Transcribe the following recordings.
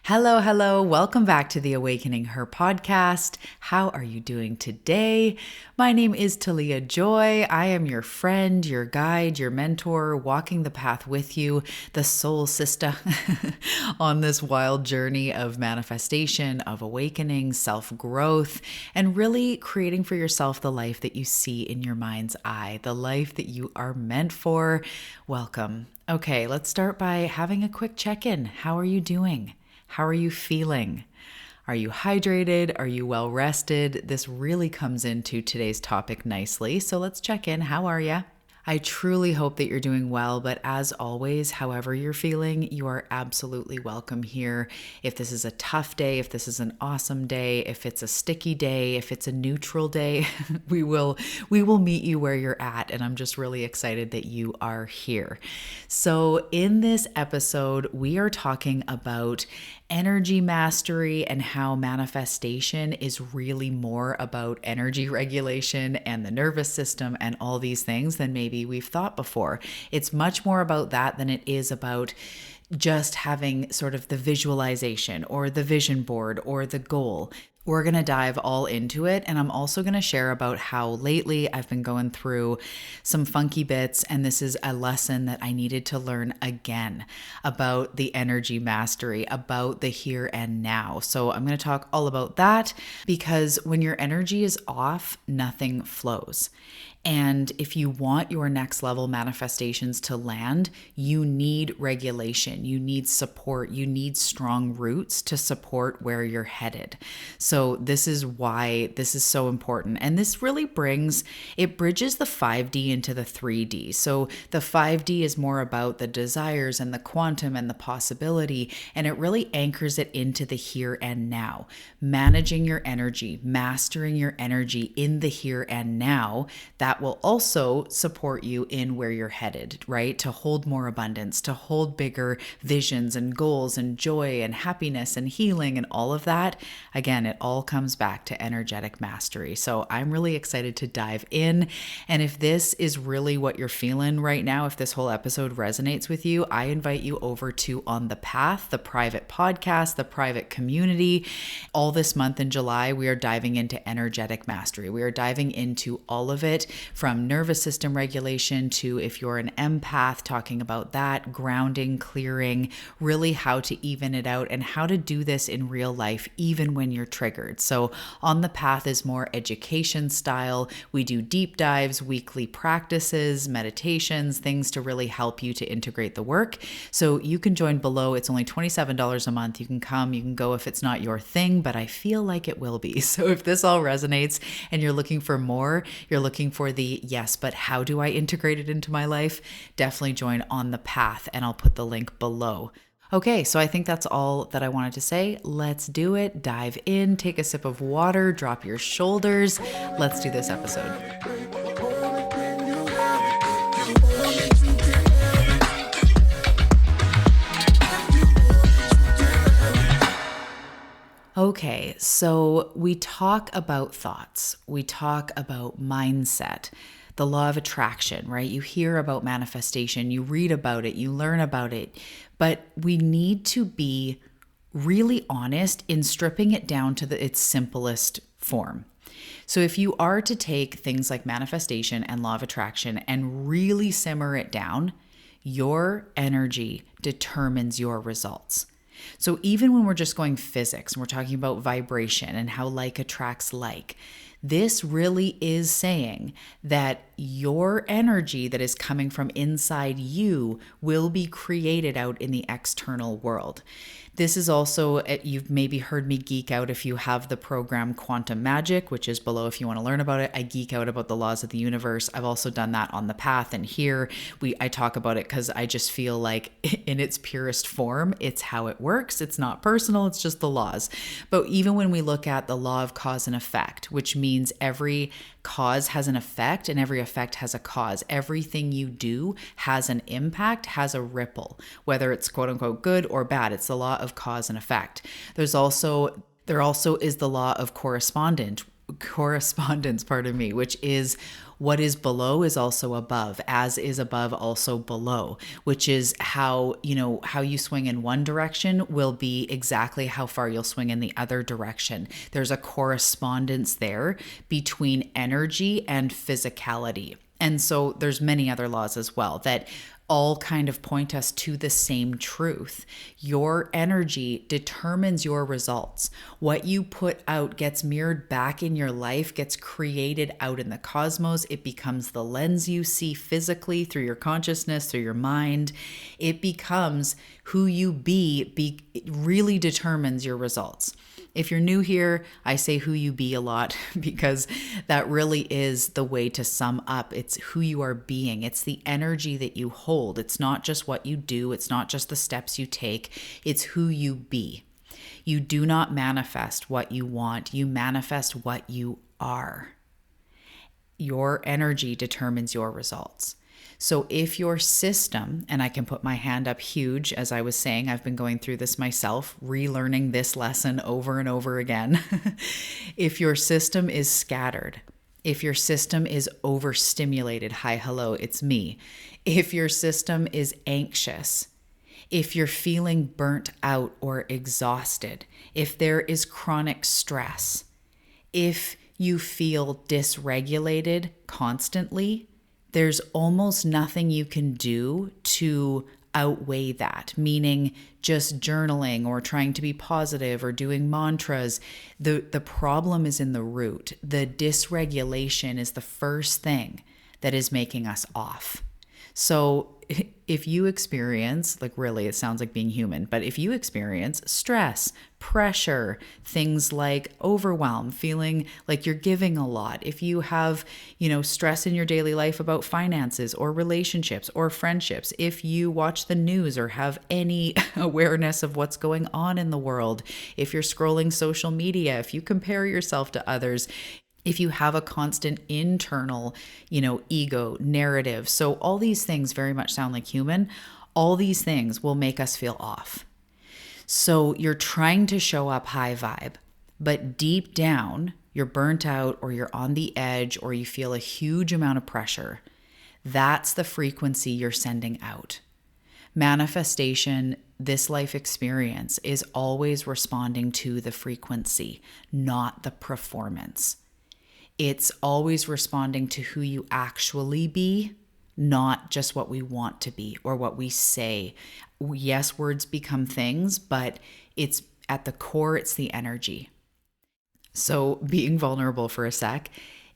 Hello, hello. Welcome back to the Awakening Her podcast. How are you doing today? My name is Talia Joy. I am your friend, your guide, your mentor, walking the path with you, the soul sister on this wild journey of manifestation, of awakening, self-growth, and really creating for yourself the life that you see in your mind's eye, the life that you are meant for. Welcome. Okay, let's start by having a quick check-in. How are you doing? How are you feeling? Are you hydrated? Are you well rested? This really comes into today's topic nicely. So let's check in. How are you? I truly hope that you're doing well, but as always, however you're feeling, you are absolutely welcome here. If this is a tough day, if this is an awesome day, if it's a sticky day, if it's a neutral day, we will meet you where you're at, and I'm just really excited that you are here. So in this episode, we are talking about energy mastery and how manifestation is really more about energy regulation and the nervous system and all these things than maybe we've thought before. It's much more about that than it is about just having sort of the visualization or the vision board or the goal. We're going to dive all into it. And I'm also going to share about how lately I've been going through some funky bits. And this is a lesson that I needed to learn again about the energy mastery, about the here and now. So I'm going to talk all about that because when your energy is off, nothing flows. And if you want your next level manifestations to land, you need regulation, you need support, you need strong roots to support where you're headed. So this is why this is so important. And this really bridges the 5D into the 3D. So the 5D is more about the desires and the quantum and the possibility, and it really anchors it into the here and now. Managing your energy, mastering your energy in the here and now, that will also support you in where you're headed, right? To hold more abundance, to hold bigger visions and goals and joy and happiness and healing and all of that. Again, it all comes back to energetic mastery. So I'm really excited to dive in. And if this is really what you're feeling right now, if this whole episode resonates with you, I invite you over to On the Path, the private podcast, the private community. All this month in July, we are diving into energetic mastery. We are diving into all of it, from nervous system regulation to, if you're an empath, talking about that, grounding, clearing, really how to even it out and how to do this in real life, even when you're triggered. So On the Path is more education style. We do deep dives, weekly practices, meditations, things to really help you to integrate the work. So you can join below. It's only $27 a month. You can come, you can go if it's not your thing, but I feel like it will be. So if this all resonates and you're looking for more, you're looking for the yes, but how do I integrate it into my life? Definitely join On the Path, and I'll put the link below. Okay, so I think that's all that I wanted to say. Let's do it. Dive in, take a sip of water, drop your shoulders. Let's do this episode. Okay, so we talk about thoughts. We talk about mindset, the law of attraction, right? You hear about manifestation, you read about it, you learn about it, but we need to be really honest in stripping it down to its simplest form. So if you are to take things like manifestation and law of attraction and really simmer it down, your energy determines your results. So even when we're just going physics and we're talking about vibration and how like attracts like, this really is saying that your energy that is coming from inside you will be created out in the external world. This is also, you've maybe heard me geek out if you have the program Quantum Magic, which is below if you want to learn about it. I geek out about the laws of the universe. I've also done that on the path. And here I talk about it because I just feel like in its purest form, it's how it works. It's not personal. It's just the laws. But even when we look at the law of cause and effect, which means every cause has an effect and every effect has a cause. Everything you do has an impact, has a ripple, whether it's quote unquote good or bad. It's the law of cause and effect. There also is the law of correspondence, which is What is below is also above, as is above also below, which is how, how you swing in one direction will be exactly how far you'll swing in the other direction. There's a correspondence there between energy and physicality. And so there's many other laws as well that all kind of point us to the same truth. Your energy determines your results. What you put out gets mirrored back in your life, gets created out in the cosmos. It becomes the lens you see physically through your consciousness, through your mind. It becomes who you be. It really determines your results. If you're new here, I say who you be a lot because that really is the way to sum up. It's who you are being. It's the energy that you hold. It's not just what you do. It's not just the steps you take. It's who you be. You do not manifest what you want. You manifest what you are. Your energy determines your results. So if your system, and I can put my hand up huge, as I was saying, I've been going through this myself, relearning this lesson over and over again. If your system is scattered, if your system is overstimulated, hi, hello, it's me. If your system is anxious, if you're feeling burnt out or exhausted, if there is chronic stress, if you feel dysregulated constantly, there's almost nothing you can do to outweigh that, meaning just journaling or trying to be positive or doing mantras. The problem is in the root. The dysregulation is the first thing that is making us off. So if you experience, like really, it sounds like being human, but if you experience stress, pressure, things like overwhelm, feeling like you're giving a lot, if you have, stress in your daily life about finances or relationships or friendships, if you watch the news or have any awareness of what's going on in the world, if you're scrolling social media, if you compare yourself to others, if you have a constant internal, ego narrative. So all these things very much sound like human. All these things will make us feel off. So you're trying to show up high vibe, but deep down, you're burnt out or you're on the edge or you feel a huge amount of pressure. That's the frequency you're sending out. Manifestation, this life experience, is always responding to the frequency, not the performance. It's always responding to who you actually be, not just what we want to be or what we say. Yes, words become things, but it's at the core, it's the energy. So being vulnerable for a sec,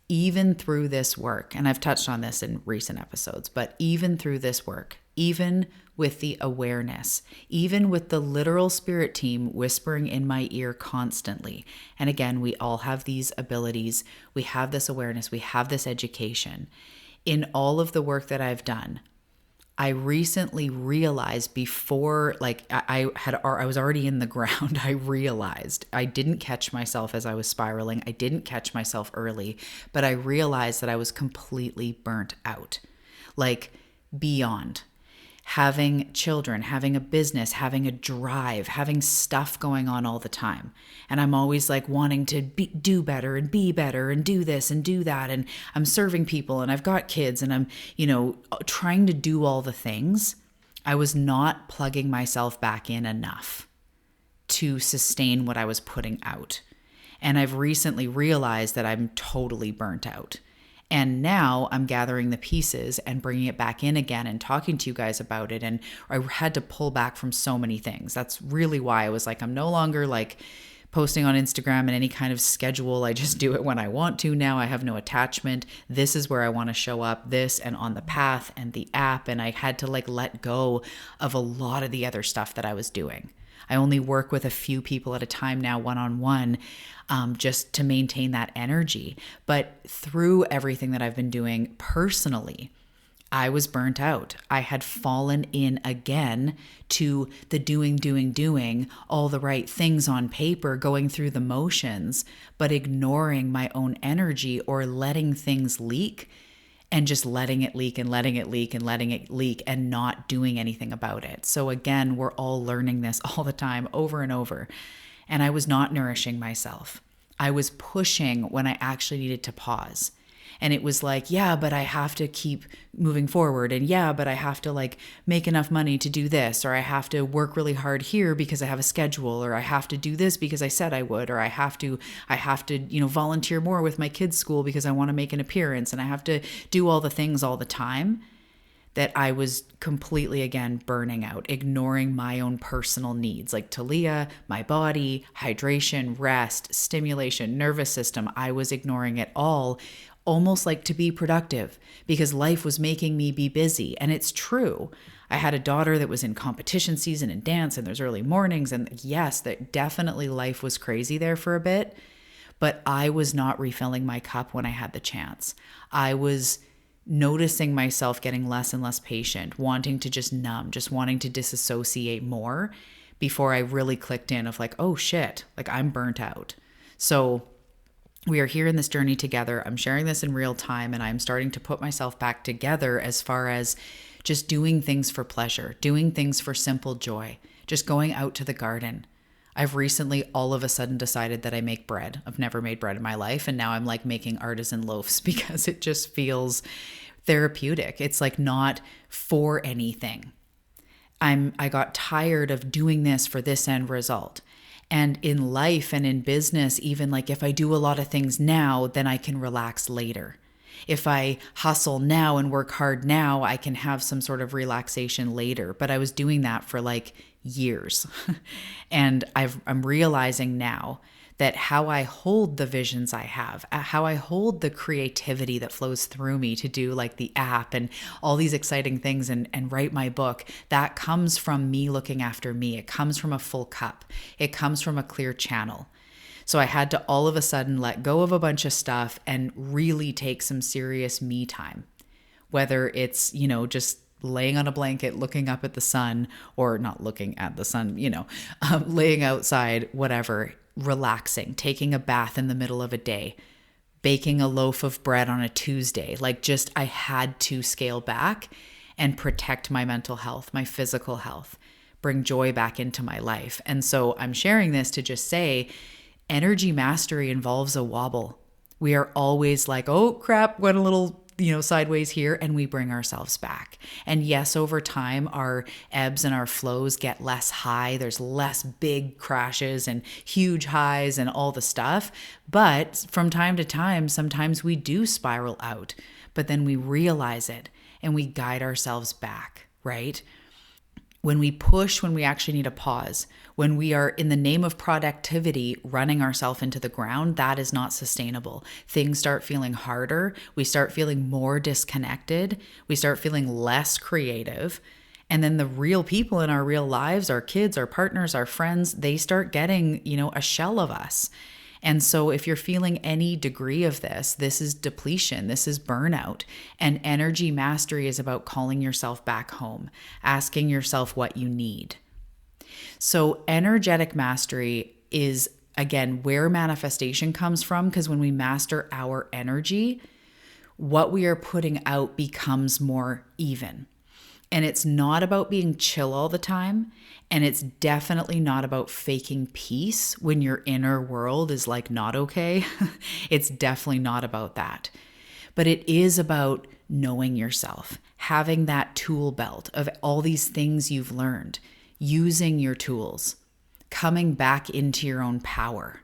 even through this work, and I've touched on this in recent episodes, but even through this work, even with the awareness, even with the literal spirit team whispering in my ear constantly. And again, we all have these abilities. We have this awareness. We have this education. In all of the work that I've done, I recently realized before, I was already in the ground. I realized I didn't catch myself as I was spiraling. I didn't catch myself early, but I realized that I was completely burnt out, beyond. Having children, having a business, having a drive, having stuff going on all the time. And I'm always wanting to do better and be better and do this and do that. And I'm serving people and I've got kids and I'm, trying to do all the things. I was not plugging myself back in enough to sustain what I was putting out. And I've recently realized that I'm totally burnt out. And now I'm gathering the pieces and bringing it back in again and talking to you guys about it. And I had to pull back from so many things. That's really why I was I'm no longer posting on Instagram in any kind of schedule. I just do it when I want to now. I have no attachment. This is where I want to show up, this and on the path and the app. And I had to let go of a lot of the other stuff that I was doing. I only work with a few people at a time now, one-on-one, just to maintain that energy. But through everything that I've been doing personally, I was burnt out. I had fallen in again to the doing, all the right things on paper, going through the motions, but ignoring my own energy or letting things leak and just letting it leak and letting it leak and letting it leak and not doing anything about it. So again, we're all learning this all the time, over and over. And I was not nourishing myself. I was pushing when I actually needed to pause. And it was like, yeah, but I have to keep moving forward. And yeah, but I have to like make enough money to do this, or I have to work really hard here because I have a schedule, or I have to do this because I said I would, or I have to, volunteer more with my kids' school because I want to make an appearance, and I have to do all the things all the time, that I was completely, again, burning out, ignoring my own personal needs, like Talia, my body, hydration, rest, stimulation, nervous system. I was ignoring it all, almost like to be productive, because life was making me be busy. And it's true. I had a daughter that was in competition season and dance, and there's early mornings. And yes, that definitely life was crazy there for a bit, but I was not refilling my cup when I had the chance. I was noticing myself getting less and less patient, wanting to just numb, just wanting to disassociate more before I really clicked in of like, oh shit, like I'm burnt out. So we are here in this journey together. I'm sharing this in real time, and I'm starting to put myself back together as far as just doing things for pleasure, doing things for simple joy, just going out to the garden. I've recently all of a sudden decided that I make bread. I've never made bread in my life. And now I'm like making artisan loaves because it just feels therapeutic. It's like not for anything. I got tired of doing this for this end result. And in life and in business, even like if I do a lot of things now, then I can relax later. If I hustle now and work hard now, I can have some sort of relaxation later. But I was doing that for like years. And I'm realizing now that how I hold the visions I have, how I hold the creativity that flows through me to do like the app and all these exciting things and write my book, that comes from me looking after me. It comes from a full cup. It comes from a clear channel. So I had to all of a sudden let go of a bunch of stuff and really take some serious me time, whether it's, just laying on a blanket, looking up at the sun, or not looking at the sun, laying outside, whatever, relaxing, taking a bath in the middle of a day, baking a loaf of bread on a Tuesday. Like just, I had to scale back and protect my mental health, my physical health, bring joy back into my life. And so I'm sharing this to just say, energy mastery involves a wobble. We are always like, oh crap, went a little sideways here, and we bring ourselves back. And yes, over time, our ebbs and our flows get less high. There's less big crashes and huge highs and all the stuff. But from time to time, sometimes we do spiral out, but then we realize it and we guide ourselves back, right? When we push, when we actually need a pause, when we are in the name of productivity running ourselves into the ground, that is not sustainable. Things start feeling harder. We start feeling more disconnected. We start feeling less creative. And then the real people in our real lives, our kids, our partners, our friends, they start getting, a shell of us. And so if you're feeling any degree of this is depletion, this is burnout. And energy mastery is about calling yourself back home, asking yourself what you need. So energetic mastery is, again, where manifestation comes from, because when we master our energy, what we are putting out becomes more even. And it's not about being chill all the time. And it's definitely not about faking peace when your inner world is like not okay. It's definitely not about that. But it is about knowing yourself, having that tool belt of all these things you've learned, using your tools, coming back into your own power,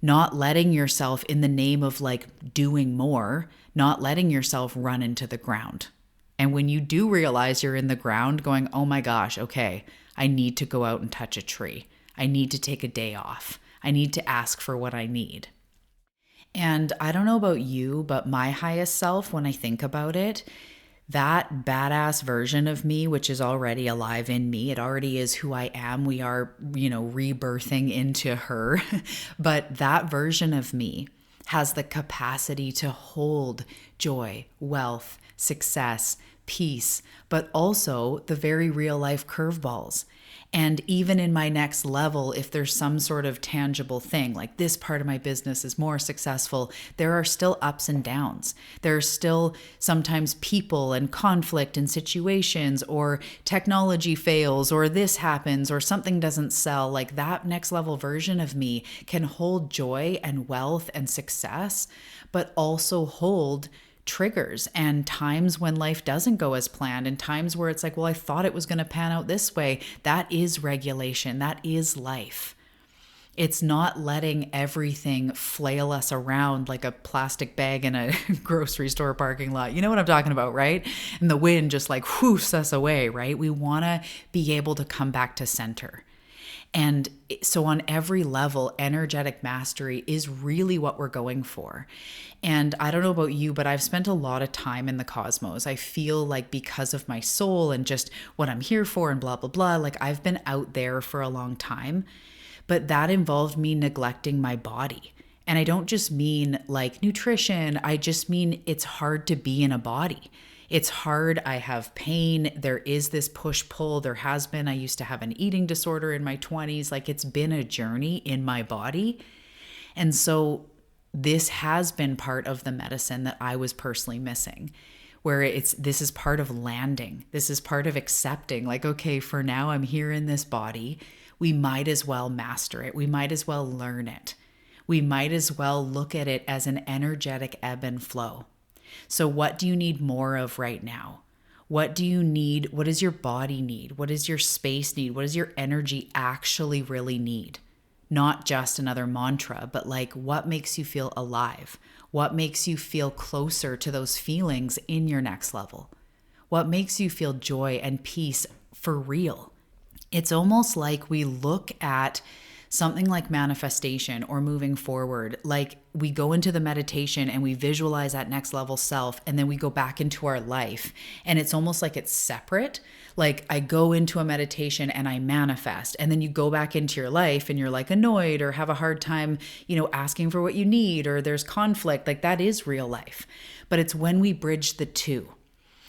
not letting yourself in the name of like doing more, not letting yourself run into the ground. And when you do realize you're in the ground going, oh my gosh, okay, I need to go out and touch a tree. I need to take a day off. I need to ask for what I need. And I don't know about you, but my highest self, when I think about it, that badass version of me, which is already alive in me, it already is who I am. We are, rebirthing into her. But that version of me has the capacity to hold joy, wealth, success, peace, but also the very real life curveballs. And even in my next level, if there's some sort of tangible thing, like this part of my business is more successful, there are still ups and downs. There are still sometimes people and conflict and situations, or technology fails, or this happens, or something doesn't sell. Like that next level version of me can hold joy and wealth and success, but also hold triggers and times when life doesn't go as planned, and times where it's like, well, I thought it was going to pan out this way. That is regulation. That is life. It's not letting everything flail us around like a plastic bag in a grocery store parking lot. You know what I'm talking about, right? And the wind just like whoos us away, right? We want to be able to come back to center. And so on every level, energetic mastery is really what we're going for. And I don't know about you, but I've spent a lot of time in the cosmos. I feel like because of my soul and just what I'm here for and blah, blah, blah, like I've been out there for a long time, but that involved me neglecting my body. And I don't just mean like nutrition. I just mean it's hard to be in a body. It's hard. I have pain. There is this push-pull. There has been. I used to have an eating disorder in my 20s. Like it's been a journey in my body. And so this has been part of the medicine that I was personally missing, where this is part of landing. This is part of accepting, like, okay, for now I'm here in this body. We might as well master it. We might as well learn it. We might as well look at it as an energetic ebb and flow. So what do you need more of right now? What do you need? What does your body need? What does your space need? What does your energy actually really need? Not just another mantra, but like what makes you feel alive? What makes you feel closer to those feelings in your next level? What makes you feel joy and peace for real? It's almost like we look at something like manifestation or moving forward, like we go into the meditation and we visualize that next level self, and then we go back into our life. And it's almost like it's separate. Like I go into a meditation and I manifest, and then you go back into your life and you're like annoyed or have a hard time, asking for what you need, or there's conflict. Like that is real life. But it's when we bridge the two.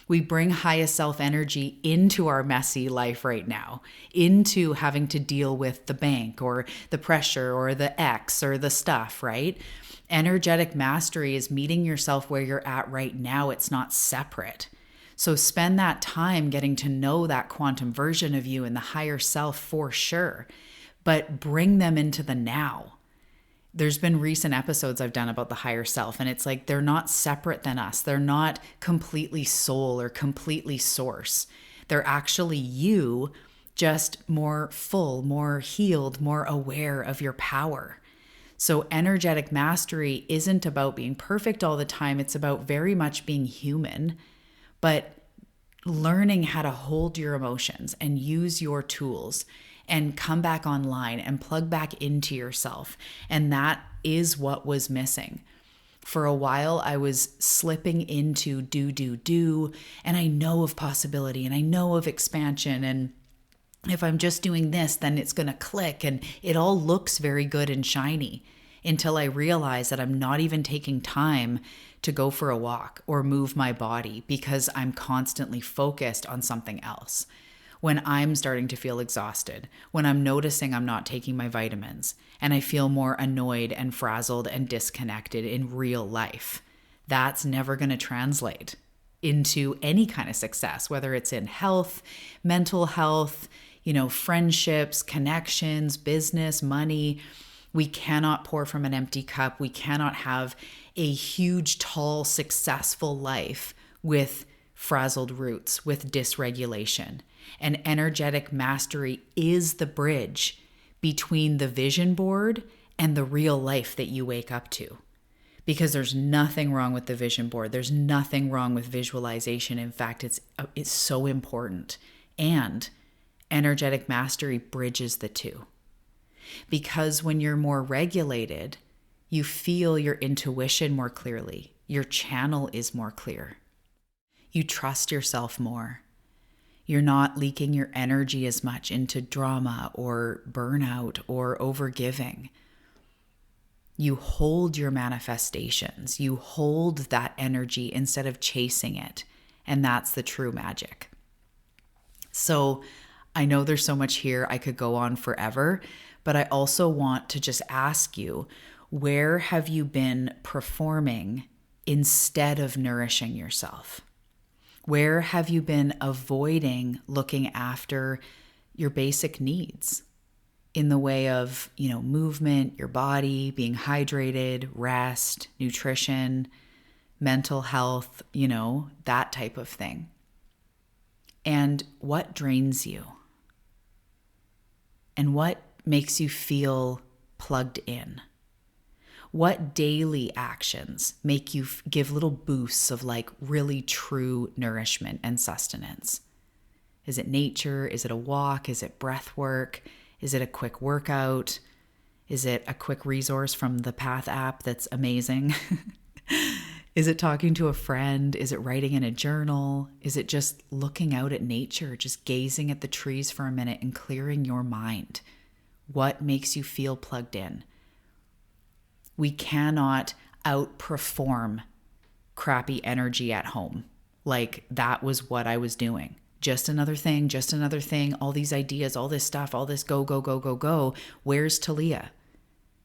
We bring highest self energy into our messy life right now, into having to deal with the bank or the pressure or the ex or the stuff, right? Energetic mastery is meeting yourself where you're at right now. It's not separate. So spend that time getting to know that quantum version of you and the higher self for sure, but bring them into the now. There's been recent episodes I've done about the higher self, and it's like they're not separate than us. They're not completely soul or completely source. They're actually you, just more full, more healed, more aware of your power. So energetic mastery isn't about being perfect all the time. It's about very much being human, but learning how to hold your emotions and use your tools and come back online and plug back into yourself. And that is what was missing. For a while, I was slipping into do, and I know of possibility and I know of expansion. And if I'm just doing this, then it's going to click, and it all looks very good and shiny until I realize that I'm not even taking time to go for a walk or move my body because I'm constantly focused on something else. When I'm starting to feel exhausted, when I'm noticing I'm not taking my vitamins, and I feel more annoyed and frazzled and disconnected in real life, that's never going to translate into any kind of success, whether it's in health, mental health, friendships, connections, business, money. We cannot pour from an empty cup. We cannot have a huge, tall, successful life with frazzled roots, with dysregulation. And energetic mastery is the bridge between the vision board and the real life that you wake up to. Because there's nothing wrong with the vision board. There's nothing wrong with visualization. In fact, it's so important. And energetic mastery bridges the two. Because when you're more regulated, you feel your intuition more clearly. Your channel is more clear. You trust yourself more. You're not leaking your energy as much into drama or burnout or overgiving. You hold your manifestations. You hold that energy instead of chasing it. And that's the true magic. So I know there's so much here. I could go on forever, but I also want to just ask you, where have you been performing instead of nourishing yourself? Where have you been avoiding looking after your basic needs in the way of, movement, your body, being hydrated, rest, nutrition, mental health, that type of thing? And what drains you? And what makes you feel plugged in? What daily actions make you give little boosts of like really true nourishment and sustenance? Is it nature? Is it a walk? Is it breath work? Is it a quick workout? Is it a quick resource from the Path app that's amazing? Is it talking to a friend? Is it writing in a journal? Is it just looking out at nature, just gazing at the trees for a minute and clearing your mind? What makes you feel plugged in? We cannot outperform crappy energy at home. Like that was what I was doing. Just another thing, all these ideas, all this stuff, all this go, go, go, go, go. Where's Talia?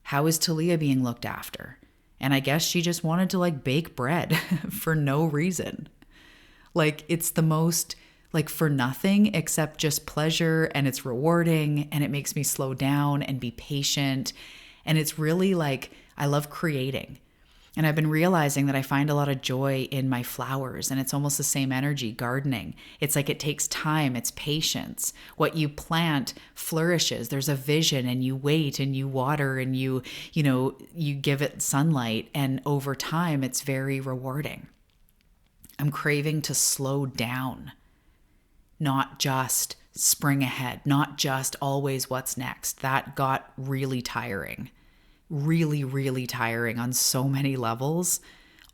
How is Talia being looked after? And I guess she just wanted to like bake bread for no reason. Like it's the most like for nothing except just pleasure, and it's rewarding, and it makes me slow down and be patient. And it's really like, I love creating. And I've been realizing that I find a lot of joy in my flowers, and it's almost the same energy, gardening. It's like it takes time, it's patience. What you plant flourishes. There's a vision, and you wait and you water and you give it sunlight, and over time it's very rewarding. I'm craving to slow down, not just spring ahead, not just always what's next. That got really tiring. Really, really tiring on so many levels.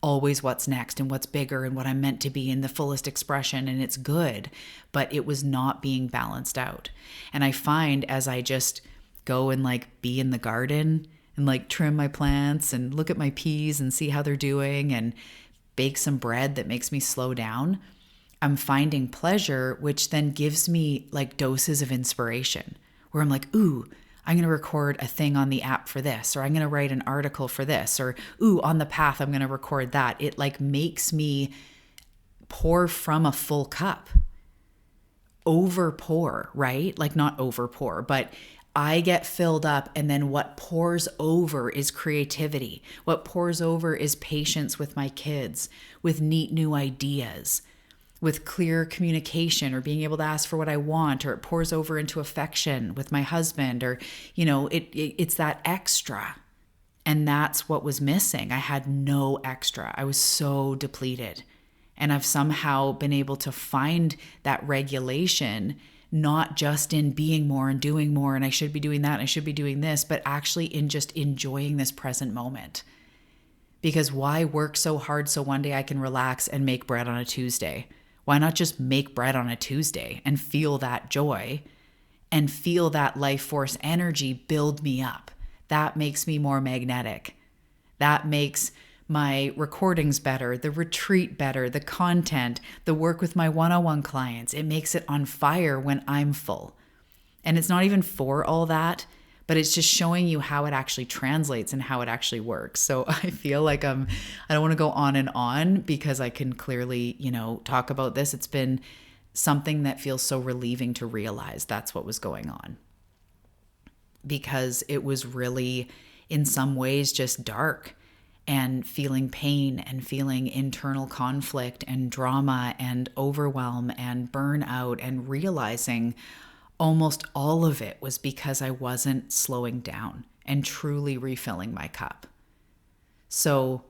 Always what's next and what's bigger and what I'm meant to be in the fullest expression. And it's good, but it was not being balanced out. And I find as I just go and like be in the garden and like trim my plants and look at my peas and see how they're doing and bake some bread that makes me slow down, I'm finding pleasure, which then gives me like doses of inspiration where I'm like, ooh, I'm going to record a thing on the app for this, or I'm going to write an article for this, or ooh, on the path, I'm going to record that. It like makes me pour from a full cup. Over pour, right? Like not over pour, but I get filled up, and then what pours over is creativity. What pours over is patience with my kids, with neat new ideas, with clear communication, or being able to ask for what I want, or it pours over into affection with my husband, or, it's that extra. And that's what was missing. I had no extra. I was so depleted. And I've somehow been able to find that regulation, not just in being more and doing more, and I should be doing that, and I should be doing this, but actually in just enjoying this present moment. Because why work so hard so one day I can relax and make bread on a Tuesday? Why not just make bread on a Tuesday and feel that joy and feel that life force energy build me up? That makes me more magnetic. That makes my recordings better, the retreat better, the content, the work with my one-on-one clients. It makes it on fire when I'm full. And it's not even for all that, but it's just showing you how it actually translates and how it actually works. So I feel like I don't want to go on and on because I can clearly, talk about this. It's been something that feels so relieving to realize that's what was going on. Because it was really, in some ways, just dark and feeling pain and feeling internal conflict and drama and overwhelm and burnout, and realizing almost all of it was because I wasn't slowing down and truly refilling my cup. So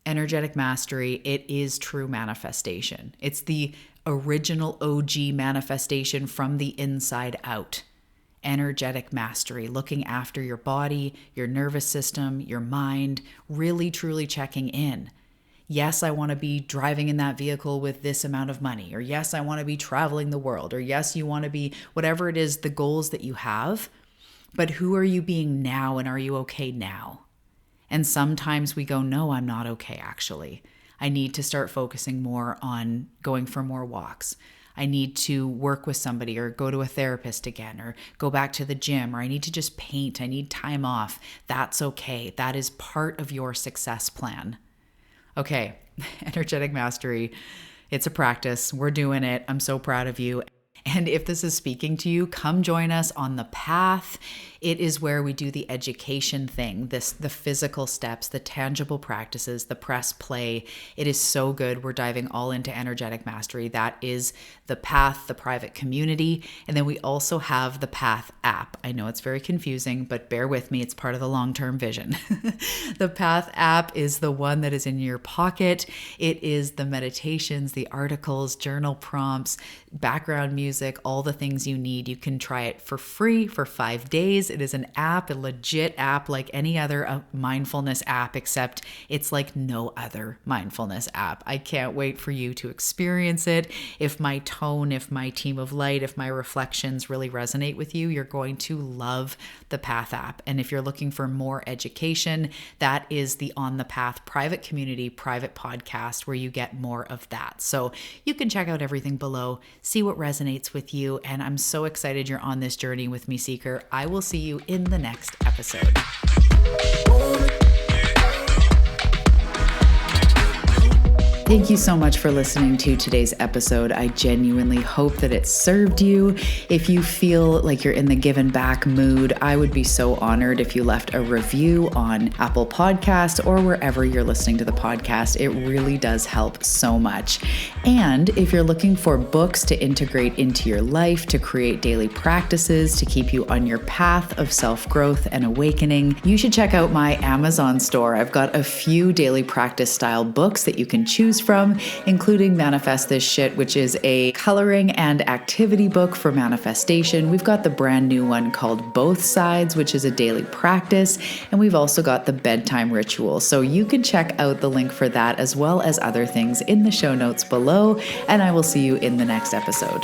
energetic mastery, it is true manifestation. It's the original OG manifestation from the inside out. Energetic mastery, looking after your body, your nervous system, your mind, really truly checking in. Yes, I want to be driving in that vehicle with this amount of money, or yes, I want to be traveling the world, or yes, you want to be whatever it is, the goals that you have. But who are you being now, and are you okay now? And sometimes we go, no, I'm not okay, actually. I need to start focusing more on going for more walks. I need to work with somebody or go to a therapist again or go back to the gym, or I need to just paint, I need time off. That's okay. That is part of your success plan. Okay, energetic mastery. It's a practice. We're doing it. I'm so proud of you. And if this is speaking to you, come join us on the path. It is where we do the education thing, the physical steps, the tangible practices, the press play. It is so good. We're diving all into energetic mastery. That is the path, the private community. And then we also have the Path app. I know it's very confusing, but bear with me. It's part of the long-term vision. The Path app is the one that is in your pocket. It is the meditations, the articles, journal prompts, background music, all the things you need. You can try it for free for 5 days. It is an app, a legit app like any other mindfulness app, except it's like no other mindfulness app. I can't wait for you to experience it. If my tone, if my team of light, if my reflections really resonate with you, you're going to love the Path app. And if you're looking for more education, that is the On the Path private community, private podcast where you get more of that. So you can check out everything below, see what resonates with you. And I'm so excited you're on this journey with me, Seeker. I will see you in the next episode. Thank you so much for listening to today's episode. I genuinely hope that it served you. If you feel like you're in the give and back mood, I would be so honored if you left a review on Apple Podcasts or wherever you're listening to the podcast. It really does help so much. And if you're looking for books to integrate into your life, to create daily practices, to keep you on your path of self-growth and awakening, you should check out my Amazon store. I've got a few daily practice style books that you can choose from, including Manifest This Shit, which is a coloring and activity book for manifestation. We've got the brand new one called Both Sides, which is a daily practice. And we've also got the bedtime ritual. So you can check out the link for that as well as other things in the show notes below. And I will see you in the next episode.